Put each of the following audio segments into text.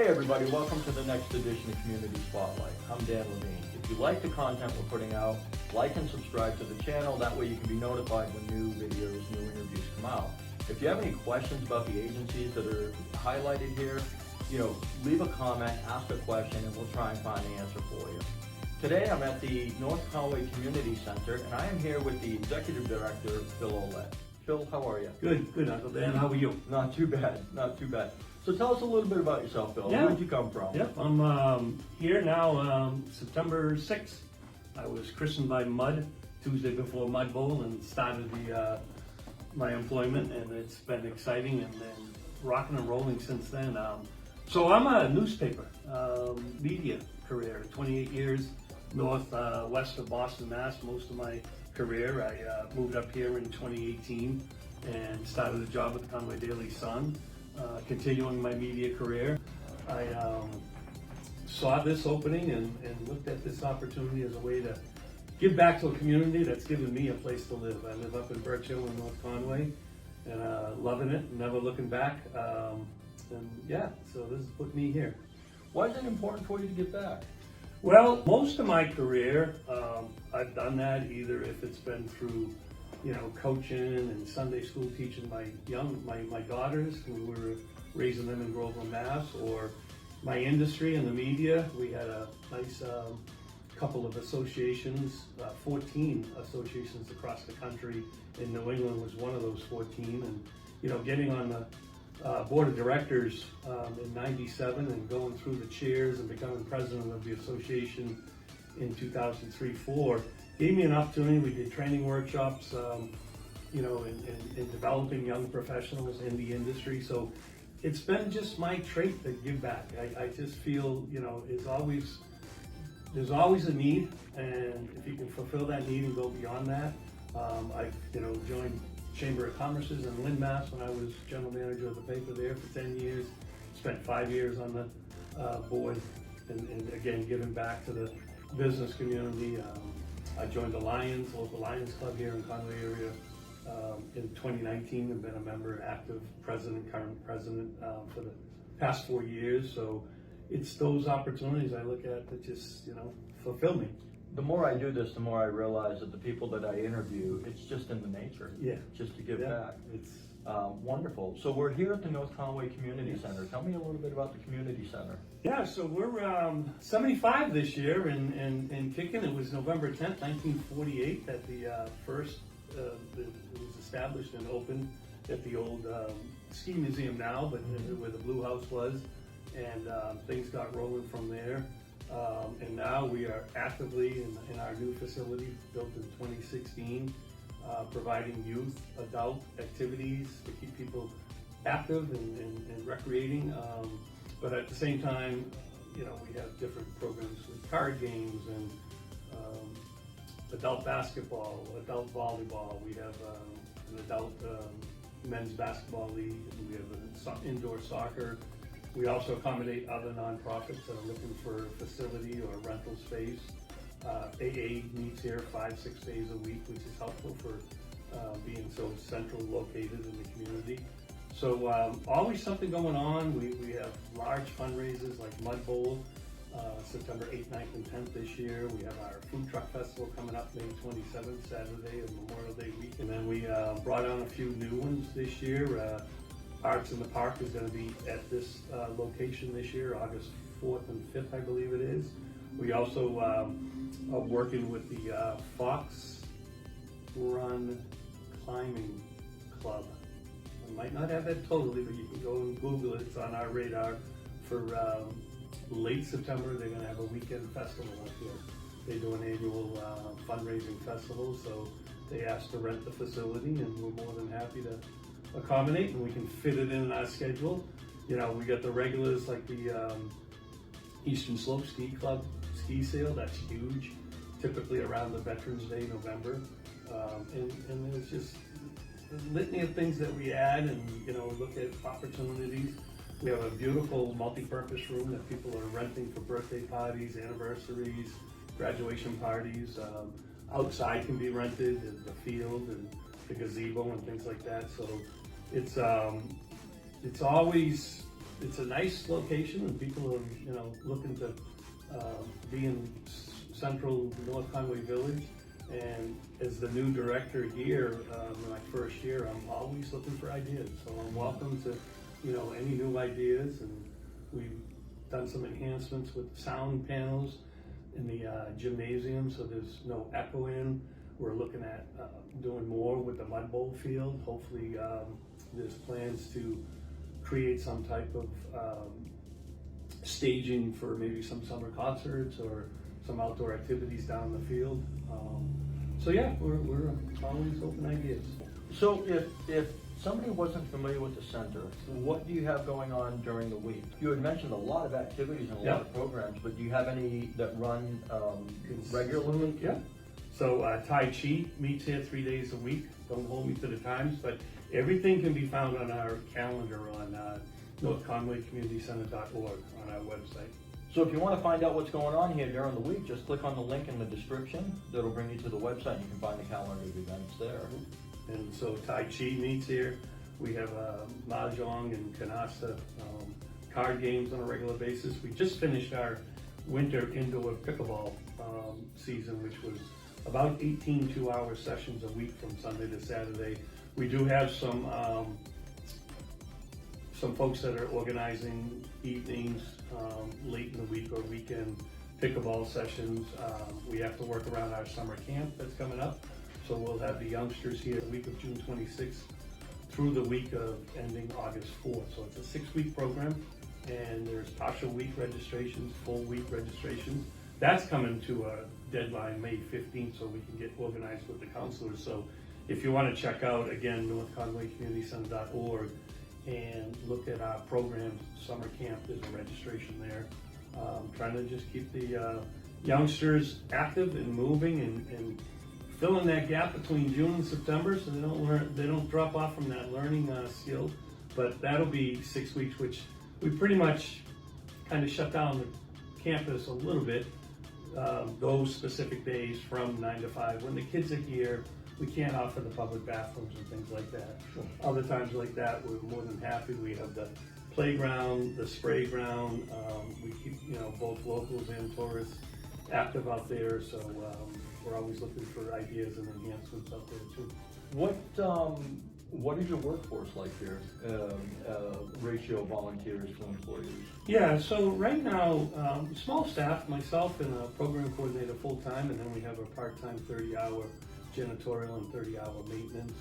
Hey everybody, welcome to the next edition of Community Spotlight. I'm Dan Levine. If you like the content we're putting out, like and subscribe to the channel. That way you can be notified when new videos, new interviews come out. If you have any questions about the agencies that are highlighted here, leave a comment, ask a question, and we'll try and find the answer for you. Today I'm at the North Conway Community Center, and I am here with the Executive Director, Phil Ouellette. Phil, how are you? Good, Uncle Dan. How are you? Not too bad, not too bad. So tell us a little bit about yourself, Phil. Yeah. Where'd you come from? Yep, I'm here now, September 6th. I was christened by Mud Tuesday before Mud Bowl and started my employment, and it's been exciting and rocking and rolling since then. So I'm a newspaper media career, 28 years west of Boston, Mass. Most of my career. I moved up here in 2018 and started a job with the Conway Daily Sun. Continuing my media career, I saw this opening and looked at this opportunity as a way to give back to a community that's given me a place to live. I live up in Birch Hill in North Conway, and loving it, never looking back. And yeah, so this has put me here. Why is it important for you to give back? Well, most of my career, I've done that either if it's been through coaching and Sunday school teaching my daughters who were raising them in Groveland, Mass, or my industry in the media. We had a nice couple of associations, 14 associations across the country, and New England was one of those 14. And getting on the board of directors in '97 and going through the chairs and becoming president of the association in 2003-04 gave me an opportunity. We did training workshops, in developing young professionals in the industry. So it's been just my trait to give back. I just feel, there's always a need, and if you can fulfill that need and go beyond that. I've, joined Chamber of Commerce's in Lynn, Mass. When I was general manager of the paper there for 10 years. Spent 5 years on the board, and again, giving back to the business community. I joined the local Lions Club here in Conway area in 2019 and been a member, active president, current president for the past 4 years. So it's those opportunities I look at that just, fulfill me. The more I do this, the more I realize that the people that I interview, it's just in the nature. Yeah. Just to give back. It's wonderful. So we're here at the North Conway Community Center. Tell me a little bit about the community center. Yeah, so we're 75 this year and kicking. It was November 10th, 1948 that the first it was established and opened at the old ski museum now, but where the Blue House was, and things got rolling from there. And now we are actively in our new facility built in 2016, providing youth, adult activities to keep people active and recreating. But at the same time, we have different programs with card games and adult basketball, adult volleyball. We have an adult men's basketball league. We have an indoor soccer. We also accommodate other nonprofits that are looking for a facility or rental space. AA meets here 5-6 days a week, which is helpful for being so central located in the community. So always something going on. We have large fundraisers like Mud Bowl, September 8th, 9th, and 10th this year. We have our food truck festival coming up May 27th, Saturday of Memorial Day week. And then we brought on a few new ones this year. Arts in the Park is going to be at this location this year, August 4th and 5th, I believe it is. We also are working with the Fox Run Climbing Club. I might not have that totally, but you can go and Google it. It's on our radar. For late September, they're going to have a weekend festival up here. They do an annual fundraising festival, so they asked to rent the facility, and we're more than happy to accommodate, and we can fit it in our schedule. We got the regulars like the Eastern Slope Ski Club ski sale. That's huge, typically around the Veterans Day, November. And there's just a litany of things that we add and look at opportunities. We have a beautiful multi-purpose room that people are renting for birthday parties, anniversaries, graduation parties. Outside can be rented, in the field and the gazebo and things like that. So it's always it's a nice location, and people are, you know, looking to be in central North Conway Village. And as the new director here, my first year, I'm always looking for ideas. So I'm welcome to, you know, any new ideas. And we've done some enhancements with sound panels in the gymnasium, so there's no echoing. We're looking at doing more with the mud bowl field. Hopefully, there's plans to create some type of staging for maybe some summer concerts or some outdoor activities down the field. So yeah, we're always open ideas. So if somebody wasn't familiar with the center, what do you have going on during the week? You had mentioned a lot of activities and a lot of programs, but do you have any that run regularly? Yeah. So Tai Chi meets here 3 days a week. Don't hold me to the times, but everything can be found on our calendar on NorthConwayCommunityCenter.org on our website. So if you want to find out what's going on here during the week, just click on the link in the description. That'll bring you to the website and you can find the calendar of events there. And so Tai Chi meets here. We have Mahjong and Canasta card games on a regular basis. We just finished our winter indoor pickleball season, which was about 18 two-hour sessions a week from Sunday to Saturday. We do have some folks that are organizing evenings late in the week or weekend pickleball sessions. We have to work around our summer camp that's coming up. So we'll have the youngsters here the week of June 26th through the week of ending August 4th. So it's a 6-week program, and there's partial week registrations, full week registrations. That's coming to a deadline May 15th, so we can get organized with the counselors. So if you want to check out, again, NorthConwayCommunityCenter.org and look at our programs, summer camp, there's a registration there. Trying to just keep the youngsters active and moving and filling that gap between June and September, so they don't drop off from that learning skill. But that'll be 6 weeks, which we pretty much kind of shut down the campus a little bit. Those specific days from 9 to 5. When the kids are here, we can't offer the public bathrooms and things like that. Sure. Other times like that, we're more than happy. We have the playground, the spray ground. We keep, you know, both locals and tourists active out there. So we're always looking for ideas and enhancements out there too. What is your workforce like here? Ratio of volunteers to employees? Yeah, so right now, small staff, myself and a program coordinator full-time, and then we have a part-time 30-hour janitorial and 30-hour maintenance.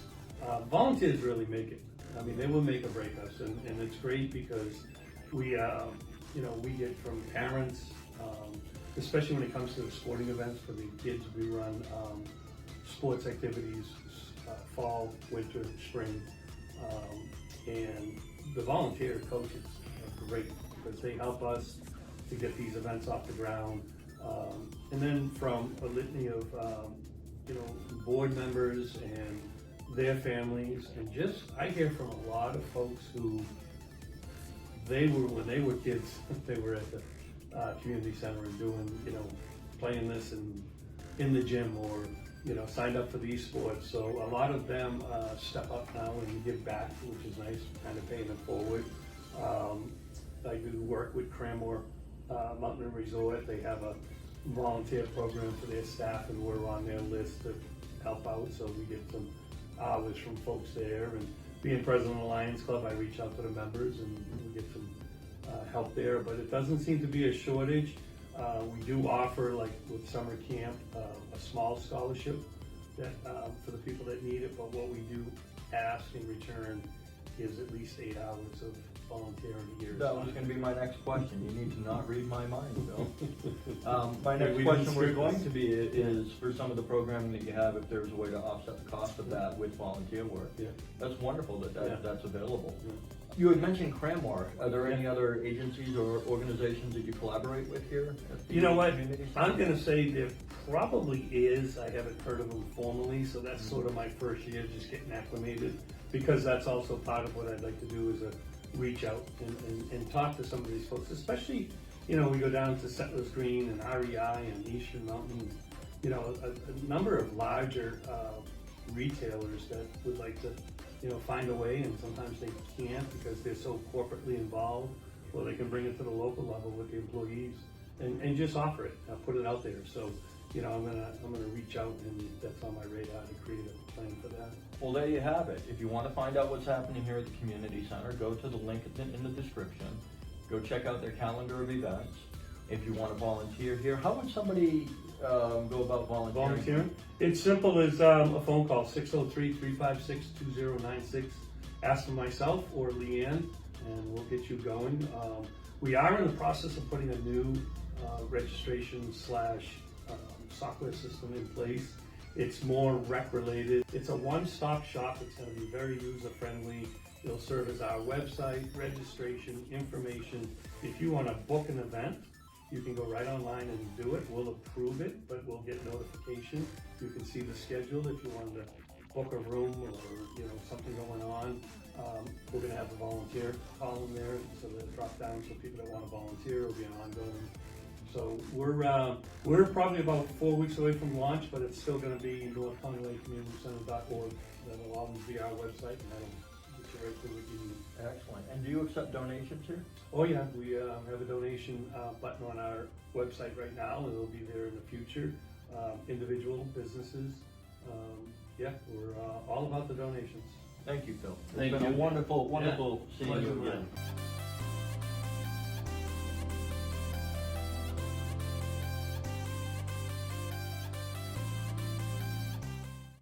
Volunteers really make it. I mean, they will make or break us, and it's great because we, you know, we get from parents, especially when it comes to the sporting events for the kids. We run sports activities, fall, winter, spring, and the volunteer coaches are great because they help us to get these events off the ground. And then from a litany of you know, board members and their families, and just I hear from a lot of folks who when they were kids, they were at the community center and doing, you know, playing this in the gym or, you know, signed up for these sports. So a lot of them step up now and give back, which is nice, kind of paying it forward. I do work with Cranmore Mountain Resort. They have a volunteer program for their staff, and we're on their list to help out. So we get some hours from folks there. And being president of the Lions Club, I reach out to the members and we get some help there. But it doesn't seem to be a shortage. We do offer, like with summer camp, a small scholarship that for the people that need it. But what we do ask in return is at least 8 hours of volunteering a year. That was going to be my next question. You need to not read my mind, Bill. My Yeah, next we question didn't was script going this. to be is for some of the programming that you have, if there's a way to offset the cost of that with volunteer work. Yeah. That's wonderful that Yeah. that's available. Yeah. You had mentioned Cranmore. Are there any other agencies or organizations that you collaborate with here? At the You know what? community center? I'm going to say there probably is. I haven't heard of them formally, so that's sort of my first year, just getting acclimated. Because that's also part of what I'd like to do is reach out and talk to some of these folks, especially, you know, we go down to Settlers Green and REI and Eastern Mountain, you know, a number of larger retailers that would like to, you know, find a way, and sometimes they can't because they're so corporately involved. or they can bring it to the local level with the employees and just offer it, put it out there. So, you know, I'm gonna reach out, and that's on my radar to create a plan for that. Well, there you have it. If you want to find out what's happening here at the community center, go to the link in the description. Go check out their calendar of events. If you want to volunteer here, how would somebody go about volunteering? It's simple as a phone call, 603-356-2096. Ask for myself or Leanne, and we'll get you going. We are in the process of putting a new registration / software system in place. It's more rec related. It's a one-stop shop. It's going to be very user-friendly. It'll serve as our website, registration, information. If you want to book an event, you can go right online and do it. We'll approve it, but we'll get notification. You can see the schedule if you wanted to book a room or, you know, something going on. We're going to have a volunteer column there, so they'll drop down so people that want to volunteer will be an ongoing. So we're probably about 4 weeks away from launch, but it's still going to be North Conway Community Center.org. That'll always be our website, and that'll get you right through what you need. Excellent. And do you accept donations here? Oh yeah, we have a donation button on our website right now, and it'll be there in the future. Individual businesses, yeah, we're all about the donations. Thank you, Phil. Thank It's been you. a wonderful seeing you Pleasure, again. man.